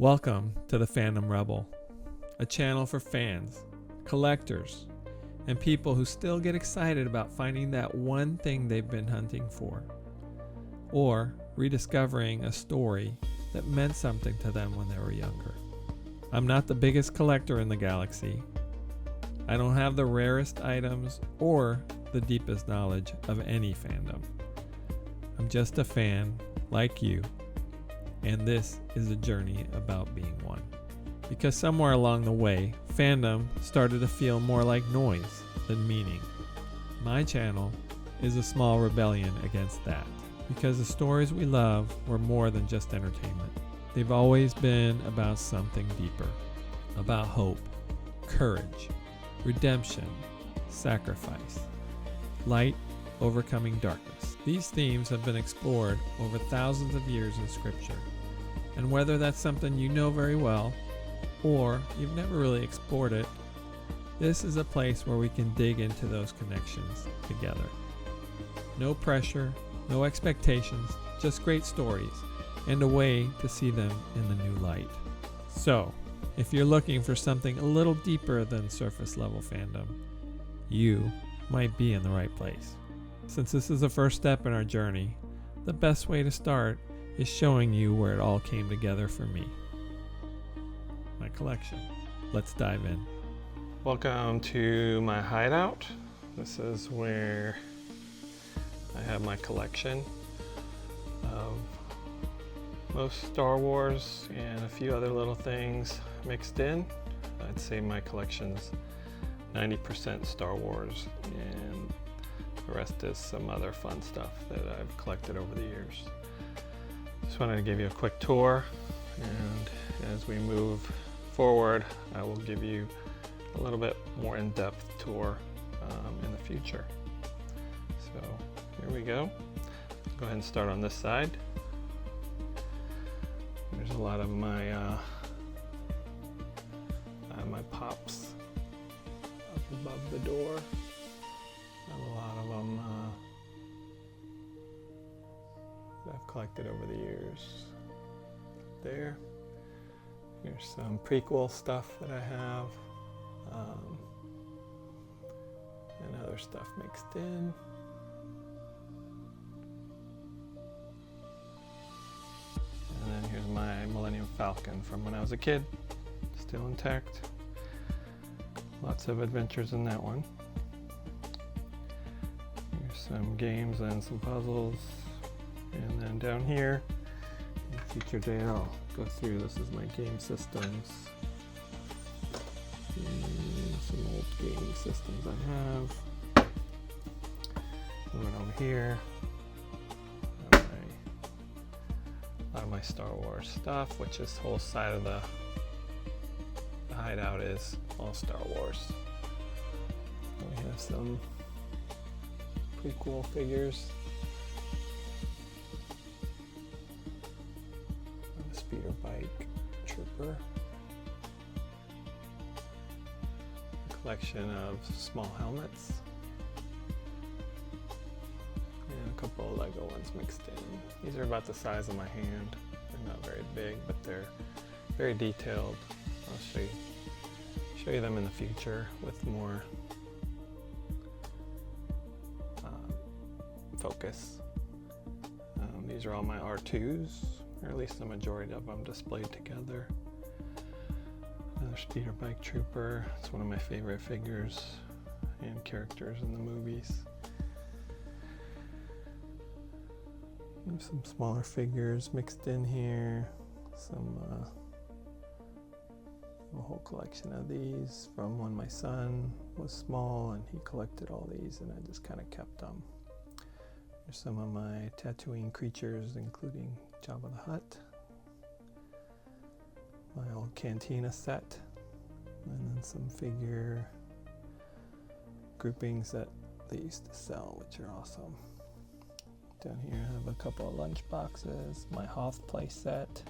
Welcome to the Fandom Rebel, a channel for fans, collectors, and people who still get excited about finding that one thing they've been hunting for, or rediscovering a story that meant something to them when they were younger. I'm not the biggest collector in the galaxy. I don't have the rarest items or the deepest knowledge of any fandom. I'm just a fan like you, and this is a journey about being one. Because somewhere along the way, fandom started to feel more like noise than meaning. My channel is a small rebellion against that, because the stories we love were more than just entertainment. They've always been about something deeper, about hope, courage, redemption, sacrifice, light overcoming darkness. These themes have been explored over thousands of years in scripture, and whether that's something you know very well or you've never really explored it, this is a place where we can dig into those connections together. No pressure, no expectations, just great stories and a way to see them in the new light. So, if you're looking for something a little deeper than surface level fandom, you might be in the right place. Since this is the first step in our journey, the best way to start is showing you where it all came together for me. My collection. Let's dive in. Welcome to my hideout. This is where I have my collection of most Star Wars and a few other little things mixed in. I'd say my collection's 90% Star Wars and the rest is some other fun stuff that I've collected over the years. Just wanted to give you a quick tour, and as we move forward, I will give you a little bit more in-depth tour in the future. So here we go. Go ahead and start on this side. There's a lot of my my pops up above the door. I have a lot of them that I've collected over the years. There. Here's some prequel stuff that I have, and other stuff mixed in. And then here's my Millennium Falcon from when I was a kid, still intact. Lots of adventures in that one. Here's some games and some puzzles. And then down here, in future day I'll go through. This is my game systems. And some old gaming systems I have. Moving over here. A lot of my Star Wars stuff, which this whole side of the hideout is all Star Wars. We have some prequel figures. A speeder bike trooper. A collection of small helmets. And a couple of Lego ones mixed in. These are about the size of my hand. They're not very big, but they're very detailed. I'll show you them in the future with more focus. These are all my R2s, or at least the majority of them displayed together. Another speeder bike trooper. It's one of my favorite figures and characters in the movies. And some smaller figures mixed in here. Some a whole collection of these from when my son was small and he collected all these, and I just kind of kept them. There's some of my Tatooine creatures, including Jabba the Hutt, my old Cantina set, and then some figure groupings that they used to sell, which are awesome. Down here I have a couple of lunch boxes, my Hoth play set,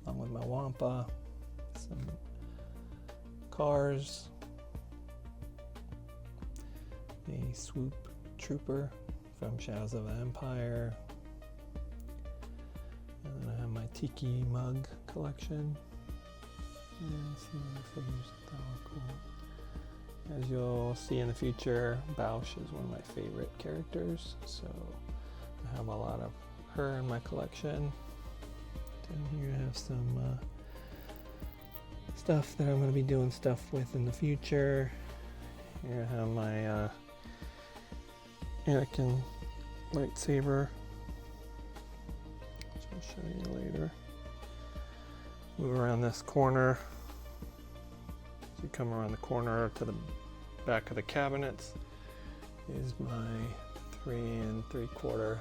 along with my Wampa, some cars, a swoop trooper from Shadows of the Empire, and then I have my tiki mug collection. And some other figures that were cool. As you'll see in the future, Bausch is one of my favorite characters, so I have a lot of her in my collection. Down here I have some stuff that I'm going to be doing stuff with in the future. Here I have my Anakin lightsaber, which I'll show you later. Move around this corner. As you come around the corner to the back of the cabinets is my 3 3/4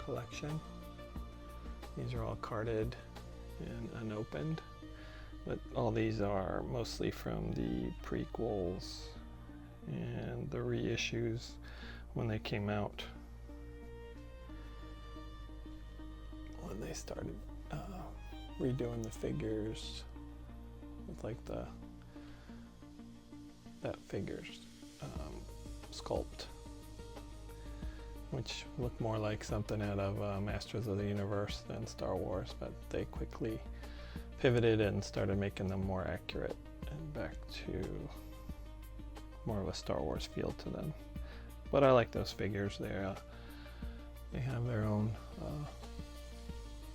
collection. These are all carded and unopened, but all these are mostly from the prequels and the reissues when they came out, when they started redoing the figures with like that figures sculpt, which looked more like something out of Masters of the Universe than Star Wars, but they quickly pivoted and started making them more accurate and back to more of a Star Wars feel to them. But I like those figures. They have their own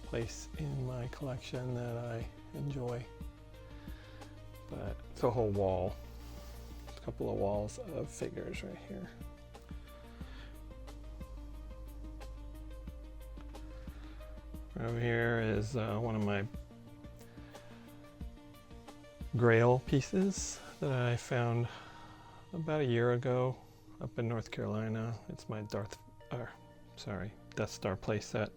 place in my collection that I enjoy. But it's a whole wall, a couple of walls of figures right here. Over here is one of my Grail pieces that I found about a year ago up in North Carolina. It's my Death Star playset.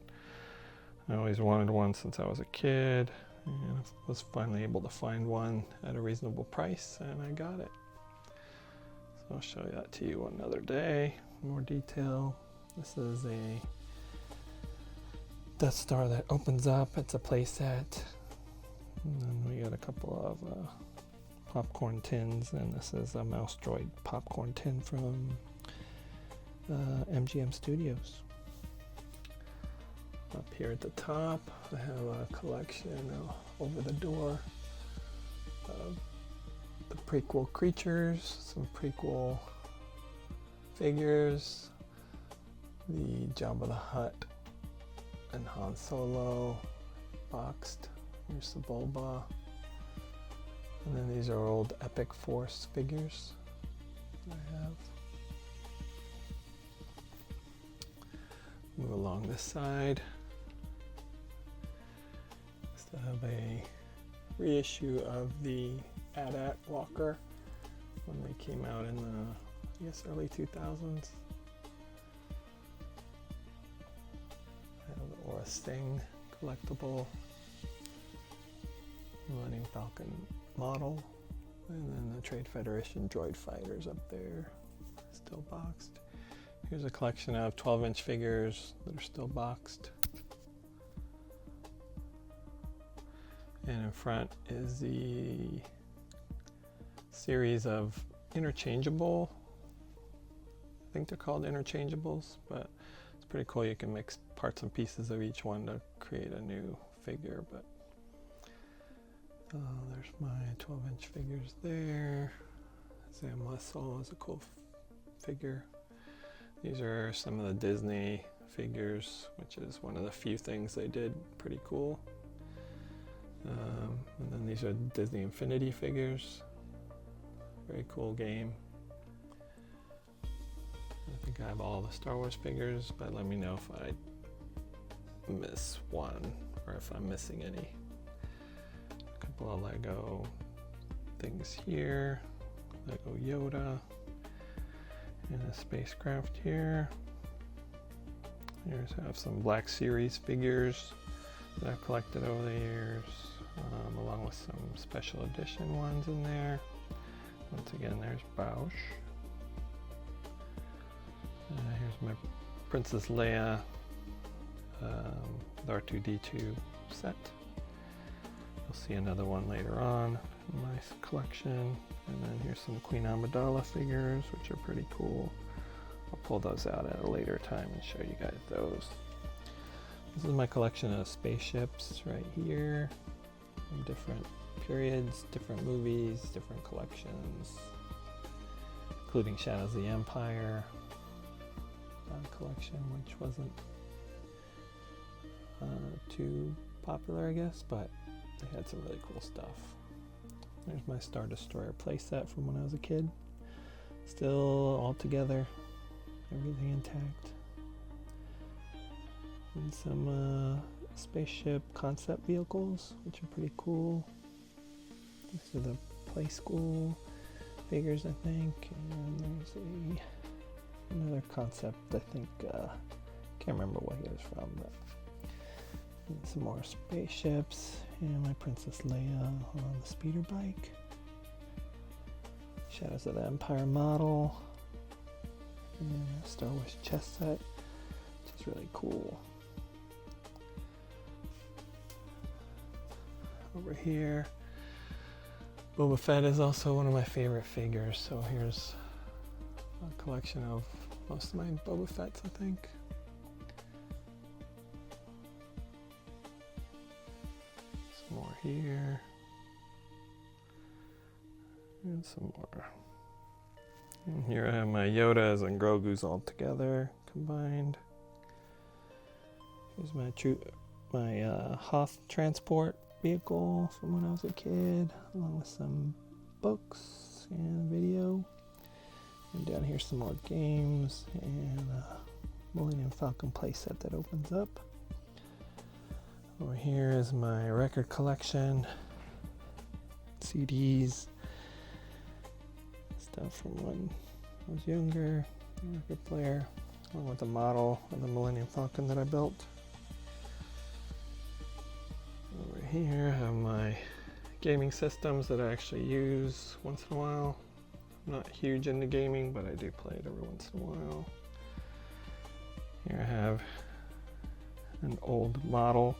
I always wanted one since I was a kid, and I was finally able to find one at a reasonable price, and I got it. So I'll show that to you another day, more detail. This is a Death Star that opens up. It's a playset. And then we got a couple of popcorn tins, and this is a Mouse Droid popcorn tin from MGM Studios. Up here at the top, I have a collection over the door of the prequel creatures, some prequel figures, the Jabba the Hutt and Han Solo boxed. Here's the Bulba. And then these are old Epic Force figures that I have. Move along this side. Still have a reissue of the AT-AT Walker when they came out in the, early 2000s. I have the Aura Sting collectible, Millennium Falcon model, and then the Trade Federation droid fighters up there, still boxed. Here's a collection of 12-inch figures that are still boxed. And in front is the series of interchangeable, I think they're called interchangeables, but it's pretty cool. You can mix parts and pieces of each one to create a new figure. But there's my 12-inch figures there. Zam Muscle is a cool figure. These are some of the Disney figures, which is one of the few things they did pretty cool. And then these are Disney Infinity figures. Very cool game. I think I have all the Star Wars figures, but let me know if I miss one or if I'm missing any. A couple of Lego things here. Lego Yoda. And a spacecraft here. Here's I have some Black Series figures that I've collected over the years, along with some special edition ones in there. Once again, there's Bausch. Here's my Princess Leia with R2-D2 set. You'll see another one later on in my collection. And then here's some Queen Amidala figures, which are pretty cool. I'll pull those out at a later time and show you guys those. This is my collection of spaceships right here, from different periods, different movies, different collections, including Shadows of the Empire collection, which wasn't too popular, I guess, but they had some really cool stuff. There's my Star Destroyer playset from when I was a kid. Still all together, everything intact. And some spaceship concept vehicles, which are pretty cool. These are the Play School figures, I think. And there's another concept, I think, can't remember what he was from, but some more spaceships. And my Princess Leia on the speeder bike. Shadows of the Empire model. And a Star Wars chess set, which is really cool. Over here, Boba Fett is also one of my favorite figures, so here's a collection of most of my Boba Fetts, I think. Some more here. And some more. And here I have my Yodas and Grogu's all together, combined. Here's my Hoth transport vehicle from when I was a kid, along with some books and video. And down here some more games and a Millennium Falcon playset that opens up. Over here is my record collection, CDs, stuff from when I was younger, record player, along with the model of the Millennium Falcon that I built. Over here I have my gaming systems that I actually use once in a while. I'm not huge into gaming, but I do play it every once in a while. Here I have an old model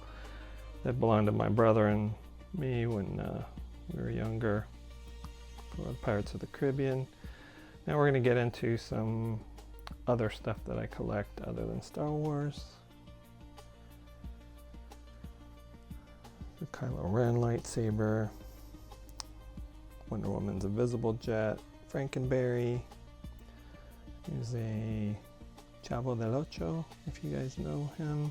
that belonged to my brother and me when we were younger for Pirates of the Caribbean. Now we're going to get into some other stuff that I collect other than Star Wars. The Kylo Ren lightsaber, Wonder Woman's invisible jet, Frankenberry. Here's a Chavo del Ocho, if you guys know him.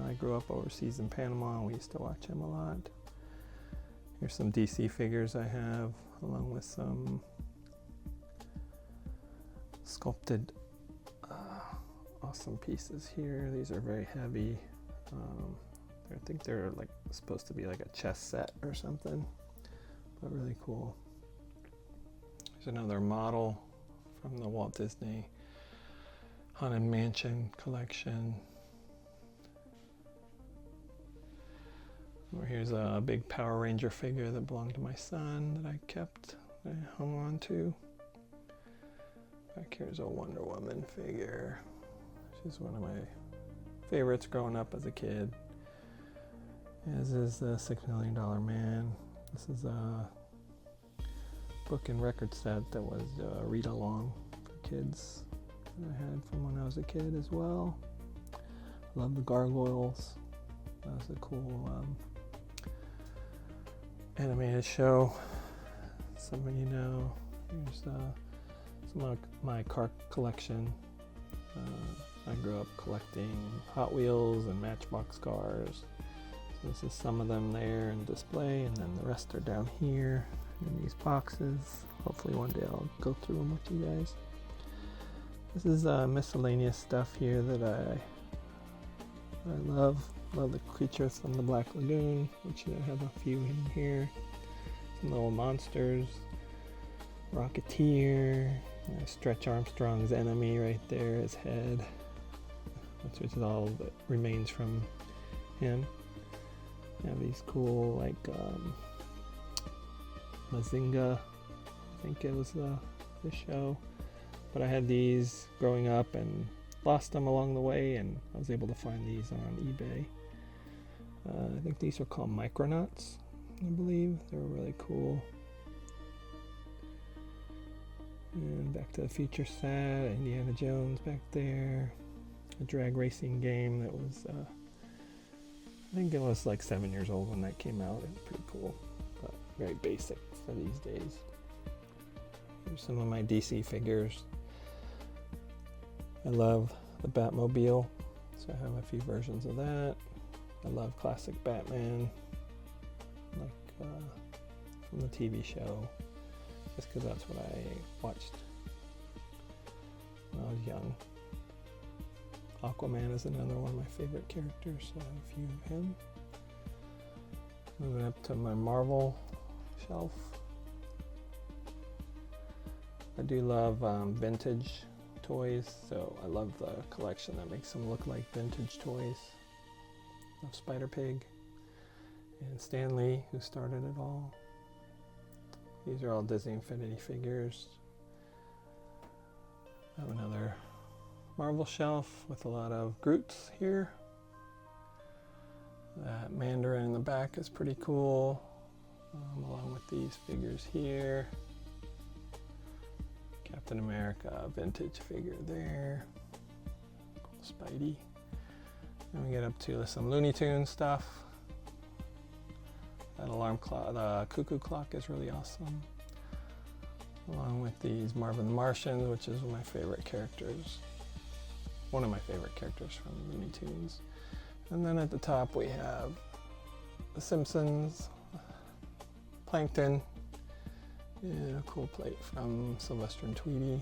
I grew up overseas in Panama and we used to watch him a lot. Here's some DC figures I have, along with some sculpted awesome pieces here. These are very heavy. I think they're like supposed to be like a chess set or something, but really cool. There's another model from the Walt Disney Haunted Mansion collection. Here's a big Power Ranger figure that belonged to my son that I kept, that I hung on to. Back here's a Wonder Woman figure. She's one of my favorites growing up as a kid. As is the $6 Million Man. This is a book and record set that was a read-along for kids that I had from when I was a kid as well. Love the gargoyles. That was a cool animated show. Some of you know. Here's some of my car collection. I grew up collecting Hot Wheels and Matchbox cars. So this is some of them there in display, and then the rest are down here in these boxes. Hopefully one day I'll go through them with you guys. This is miscellaneous stuff here that I love. Love the creatures from the Black Lagoon, which I have a few in here. Some little monsters. Rocketeer. Stretch Armstrong's enemy right there, his head. Which is all that remains from him. I have these cool, like, Mazinga, I think it was the show. But I had these growing up and lost them along the way, and I was able to find these on eBay. I think these are called Micronauts, I believe. They were really cool. And Back to the Future set, Indiana Jones back there. A drag racing game that was I think it was like 7 years old when that came out. It was pretty cool, but very basic for these days. Here's some of my DC figures. I love the Batmobile, so I have a few versions of that. I love classic Batman, like from the TV show, just because that's what I watched when I was young. Aquaman is another one of my favorite characters, so I have a few of him. Moving up to my Marvel shelf. I do love vintage toys, so I love the collection that makes them look like vintage toys. Of Spider-Pig and Stan Lee, who started it all. These are all Disney Infinity figures. I have another Marvel shelf with a lot of Groots here. That Mandarin in the back is pretty cool, along with these figures here. Captain America vintage figure there. Cool Spidey. Then we get up to some Looney Tunes stuff. That alarm clock, the cuckoo clock is really awesome. Along with these Marvin the Martians, which is one of my favorite characters. One of my favorite characters from Looney Tunes. And then at the top we have The Simpsons, Plankton, and a cool plate from Sylvester and Tweety.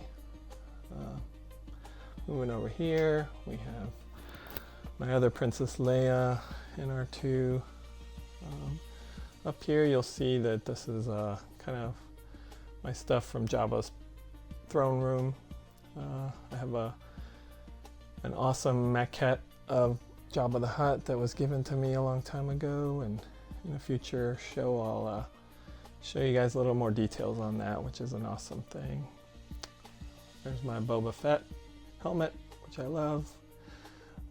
Moving over here, we have my other Princess Leia and R2. Up here you'll see that this is kind of my stuff from Jabba's throne room. I have an awesome maquette of Jabba the Hutt that was given to me a long time ago, and in a future show I'll show you guys a little more details on that, which is an awesome thing. There's my Boba Fett helmet, which I love.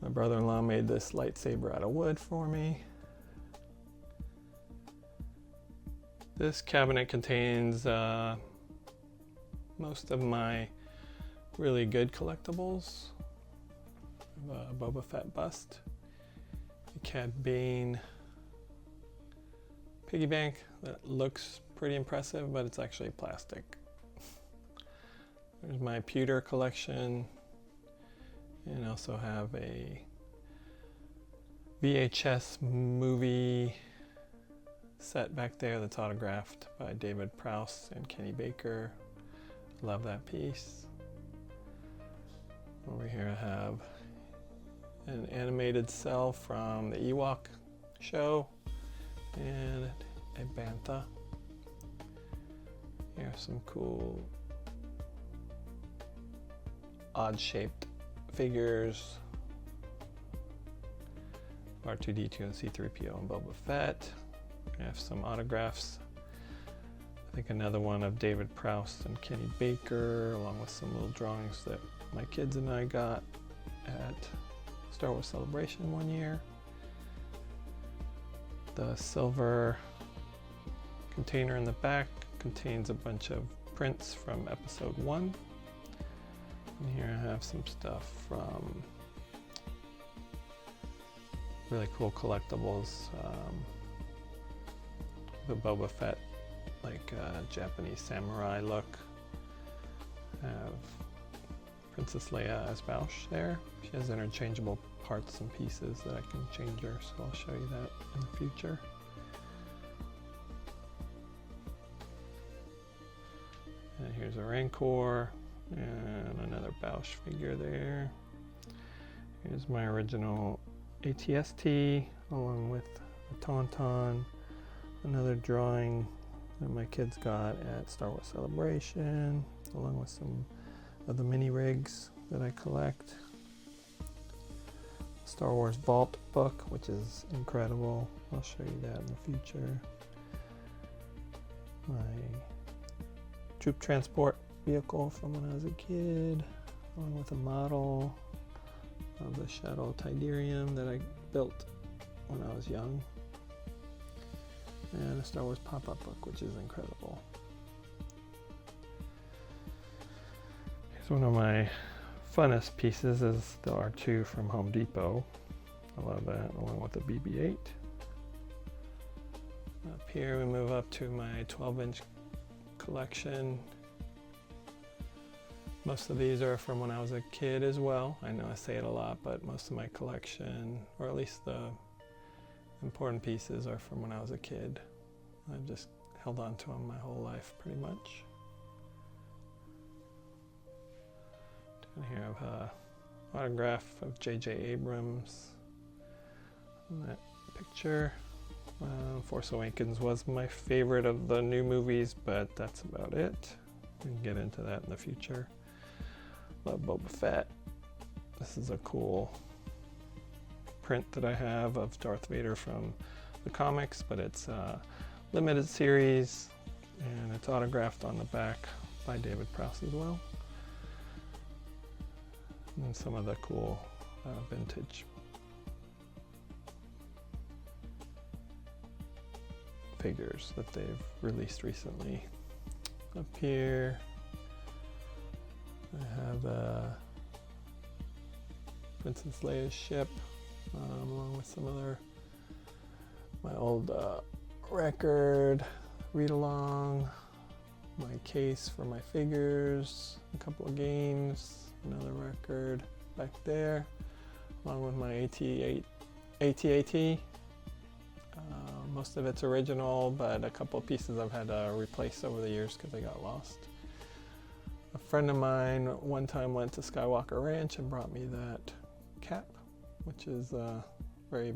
My brother-in-law made this lightsaber out of wood for me. This cabinet contains most of my really good collectibles. I have a Boba Fett bust, a Cad Bane piggy bank that looks pretty impressive, but it's actually plastic. There's my pewter collection, and I also have a VHS movie set back there that's autographed by David Prowse and Kenny Baker. Love that piece. Over here I have an animated cell from the Ewok show and a bantha. Here's some cool odd shaped figures. R2-D2 and C-3PO and Boba Fett. I have some autographs. I think another one of David Prowse and Kenny Baker, along with some little drawings that my kids and I got at Star Wars Celebration one year. The silver container in the back contains a bunch of prints from episode 1. And here I have some stuff from really cool collectibles. The Boba Fett, like Japanese samurai look. I have Princess Leia as Bausch there. She has interchangeable parts and pieces that I can change her, so I'll show you that in the future. And here's a Rancor and another Bausch figure there. Here's my original ATST along with a Tauntaun, another drawing that my kids got at Star Wars Celebration, along with some of the mini rigs that I collect. Star Wars Vault book, which is incredible. I'll show you that in the future. My troop transport vehicle from when I was a kid, along with a model of the Shadow Tidarium that I built when I was young. And a Star Wars pop-up book, which is incredible. Here's one of my funnest pieces is the R2 from Home Depot. I love that, along with the BB-8. Up here we move up to my 12-inch collection. Most of these are from when I was a kid as well. I know I say it a lot, but most of my collection, or at least the important pieces, are from when I was a kid. I've just held on to them my whole life, pretty much. Down here I have an autograph of J.J. Abrams. And that picture. Force Awakens was my favorite of the new movies, but that's about it. We can get into that in the future. Love Boba Fett. This is a cool print that I have of Darth Vader from the comics, but it's a limited series, and it's autographed on the back by David Prowse as well. And then some of the cool vintage figures that they've released recently. Up here I have Princess Leia's ship, along with some other my old record read along, my case for my figures, a couple of games, another record back there, along with my AT-AT. Most of it's original, but a couple of pieces I've had to replace over the years because they got lost. A friend of mine one time went to Skywalker Ranch and brought me that cap, which is a very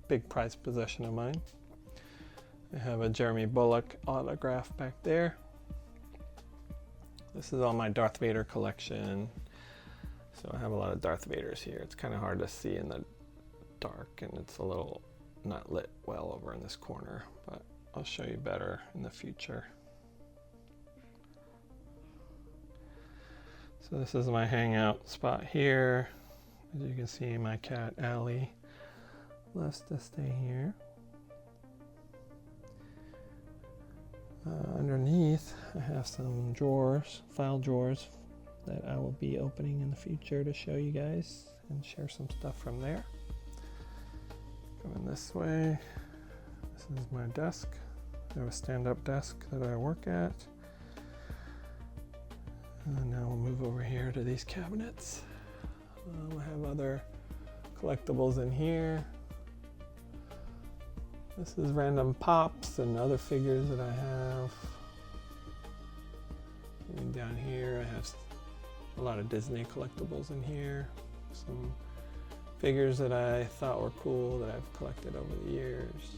big prized possession of mine. I have a Jeremy Bullock autograph back there. This is all my Darth Vader collection. So I have a lot of Darth Vaders here. It's kind of hard to see in the dark, and it's a little not lit well over in this corner, but I'll show you better in the future. So this is my hangout spot here. As you can see, my cat Allie loves to stay here. Underneath I have some drawers, file drawers, that I will be opening in the future to show you guys and share some stuff from there. Coming this way, this is my desk. I have a stand-up desk that I work at. And now we'll move over here to these cabinets. I have other collectibles in here. This is random pops and other figures that I have. And down here I have a lot of Disney collectibles in here. Some figures that I thought were cool that I've collected over the years.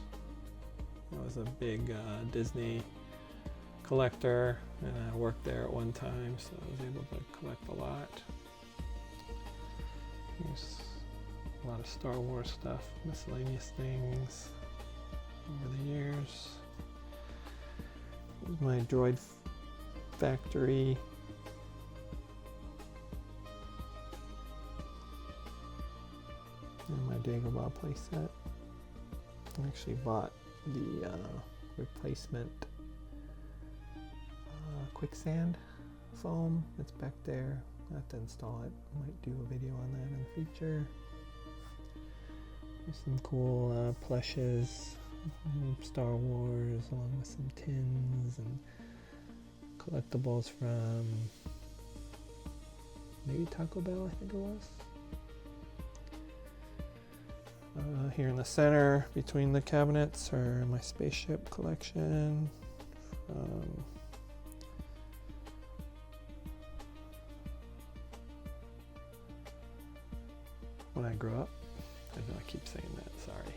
I was a big Disney collector, and I worked there at one time, so I was able to collect a lot. Here's a lot of Star Wars stuff, miscellaneous things over the years. Here's my droid factory. And my Dagobah playset. I actually bought the replacement quicksand foam. It's back there. I have to install it. I might do a video on that in the future. There's some cool plushes, Star Wars, along with some tins and collectibles from maybe Taco Bell, I think it was. Here in the center, between the cabinets, are my spaceship collection. When I grew up. I know I keep saying that, sorry.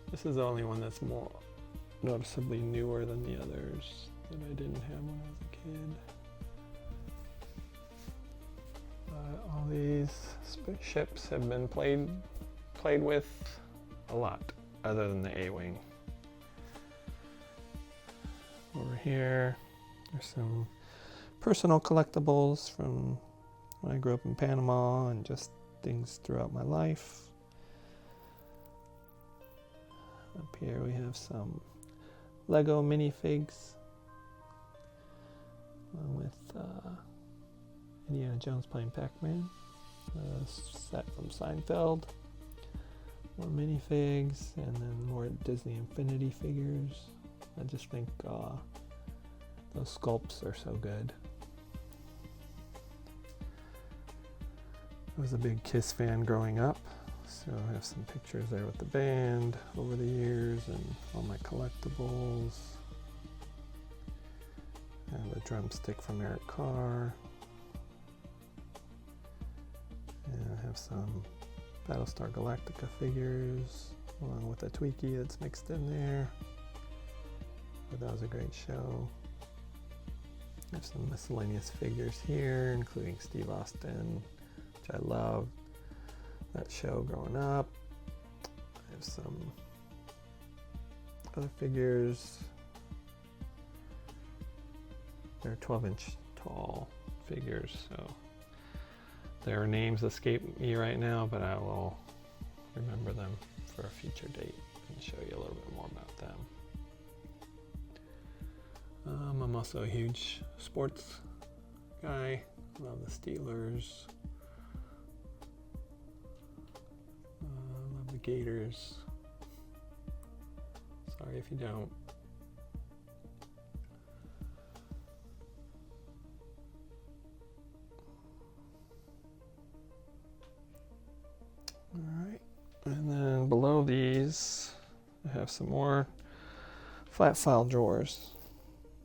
This is the only one that's more noticeably newer than the others that I didn't have when I was a kid. All these spaceships have been played with a lot, other than the A-Wing. Over here, there's some personal collectibles from when I grew up in Panama and just things throughout my life. Up here we have some Lego minifigs along with Indiana Jones playing Pac-Man. set from Seinfeld. More minifigs, and then more Disney Infinity figures. I just think those sculpts are so good. I was a big Kiss fan growing up, so I have some pictures there with the band over the years and all my collectibles. I have a drumstick from Eric Carr. And I have some Battlestar Galactica figures, along with a Tweaky that's mixed in there. But that was a great show. I have some miscellaneous figures here, including Steve Austin, which I loved that show growing up. I have some other figures. They're 12-inch tall figures, so their names escape me right now, but I will remember them for a future date and show you a little bit more about them. I'm also a huge sports guy. Love the Steelers. Love the Gators. Sorry if you don't. Alright, and then below these I have some more flat file drawers.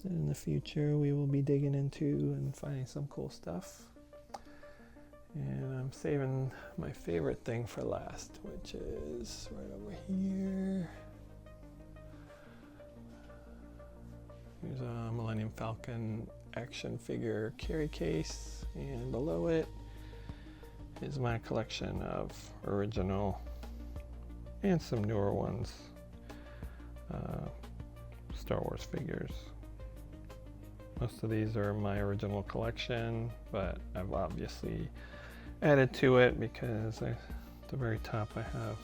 In the future we will be digging into and finding some cool stuff. And I'm saving my favorite thing for last, which is right over here. Here's a Millennium Falcon action figure carry case, and below it is my collection of original and some newer ones, Star Wars figures. Most of these are my original collection, but I've obviously added to it because at the very top I have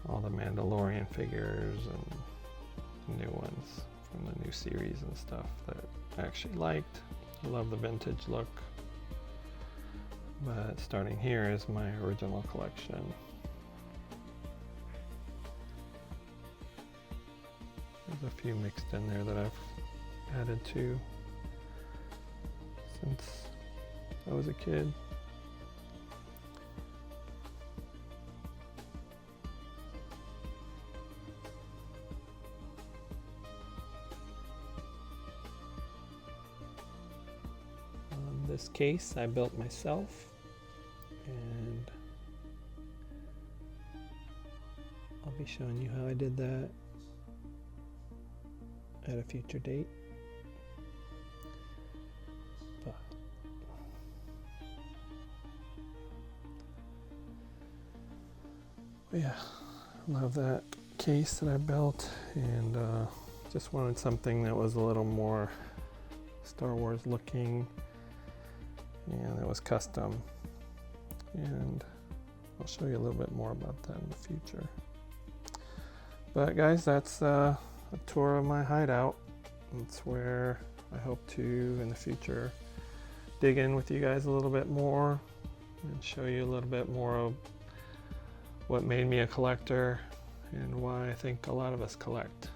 all the Mandalorian figures and new ones from the new series and stuff that I actually liked. I love the vintage look. But starting here is my original collection. There's a few mixed in there that I've added to since I was a kid. This case I built myself, and I'll be showing you how I did that at a future date. But yeah, love that case that I built, and just wanted something that was a little more Star Wars looking. And it was custom, and I'll show you a little bit more about that in the future. But guys, that's a tour of my hideout. It's where I hope to in the future dig in with you guys a little bit more and show you a little bit more of what made me a collector and why I think a lot of us collect.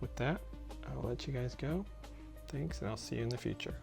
With that, I'll let you guys go. Thanks, and I'll see you in the future.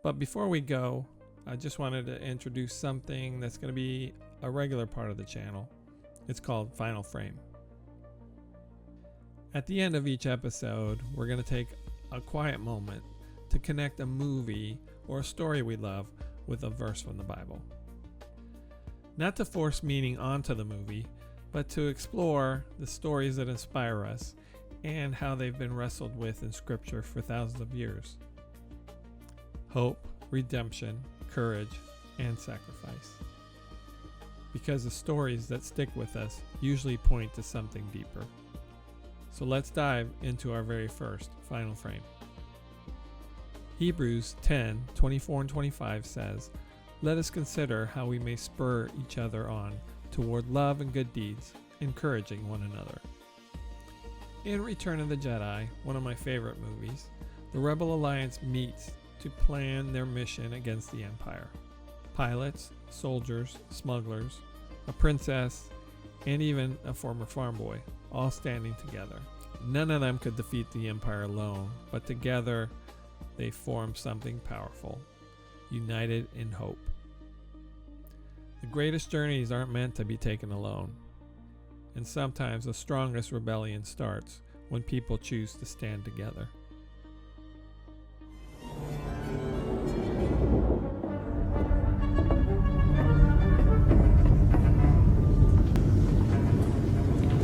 But before we go, I just wanted to introduce something that's going to be a regular part of the channel. It's called Final Frame. At the end of each episode, we're going to take a quiet moment to connect a movie or a story we love with a verse from the Bible. Not to force meaning onto the movie, but to explore the stories that inspire us and how they've been wrestled with in Scripture for thousands of years. Hope, redemption, courage, and sacrifice. Because the stories that stick with us usually point to something deeper. So let's dive into our very first Final Frame. Hebrews 10:24 and 25 says, "Let us consider how we may spur each other on toward love and good deeds, encouraging one another." In Return of the Jedi, one of my favorite movies, the Rebel Alliance meets to plan their mission against the Empire. Pilots, soldiers, smugglers, a princess, and even a former farm boy, all standing together. None of them could defeat the Empire alone, but together they form something powerful, united in hope. The greatest journeys aren't meant to be taken alone, and sometimes the strongest rebellion starts when people choose to stand together.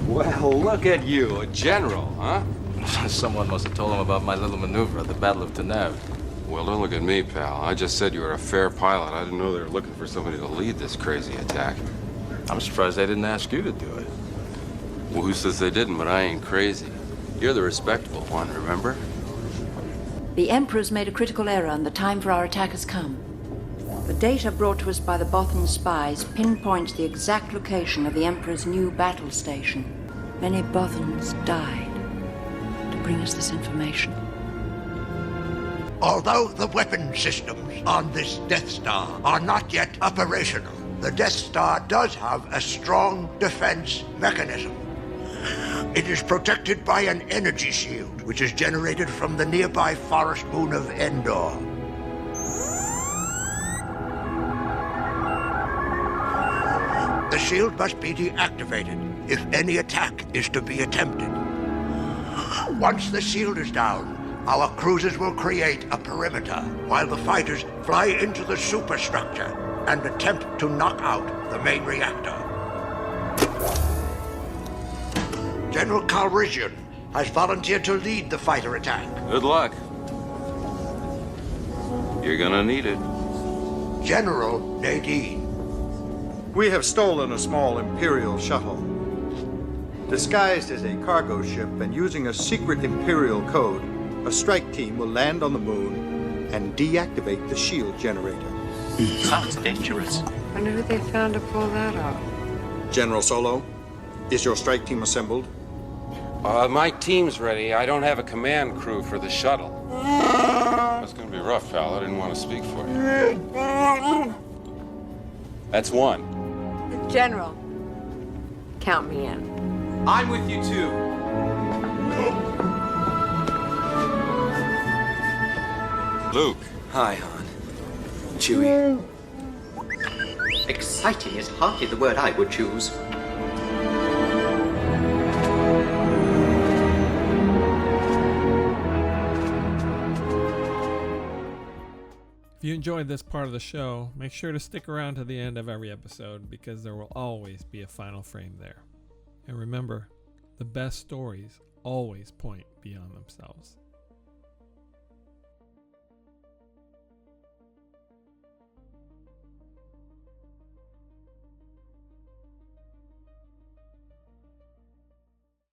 Well, look at you, a general, huh? Someone must have told him about my little maneuver at the Battle of Tanev. Well, don't look at me, pal. I just said you were a fair pilot. I didn't know they were looking for somebody to lead this crazy attack. I'm surprised they didn't ask you to do it. Well, who says they didn't, but I ain't crazy. You're the respectable one, remember? The Emperor's made a critical error and the time for our attack has come. The data brought to us by the Bothan spies pinpoints the exact location of the Emperor's new battle station. Many Bothans died to bring us this information. Although the weapon systems on this Death Star are not yet operational, the Death Star does have a strong defense mechanism. It is protected by an energy shield, which is generated from the nearby forest moon of Endor. The shield must be deactivated if any attack is to be attempted. Once the shield is down, our cruisers will create a perimeter while the fighters fly into the superstructure and attempt to knock out the main reactor. General Calrissian has volunteered to lead the fighter attack. Good luck. You're gonna need it. General Nadine. We have stolen a small Imperial shuttle. Disguised as a cargo ship and using a secret Imperial code, a strike team will land on the moon and deactivate the shield generator. Sounds dangerous. Wonder who they found to pull that off. General Solo, is your strike team assembled? My team's ready. I don't have a command crew for the shuttle. That's gonna be rough, pal. I didn't want to speak for you. That's one. General, count me in. I'm with you too. Luke. Hi, Han. Chewie. Exciting is hardly the word I would choose. If you enjoyed this part of the show, make sure to stick around to the end of every episode because there will always be a final frame there. And remember, the best stories always point beyond themselves.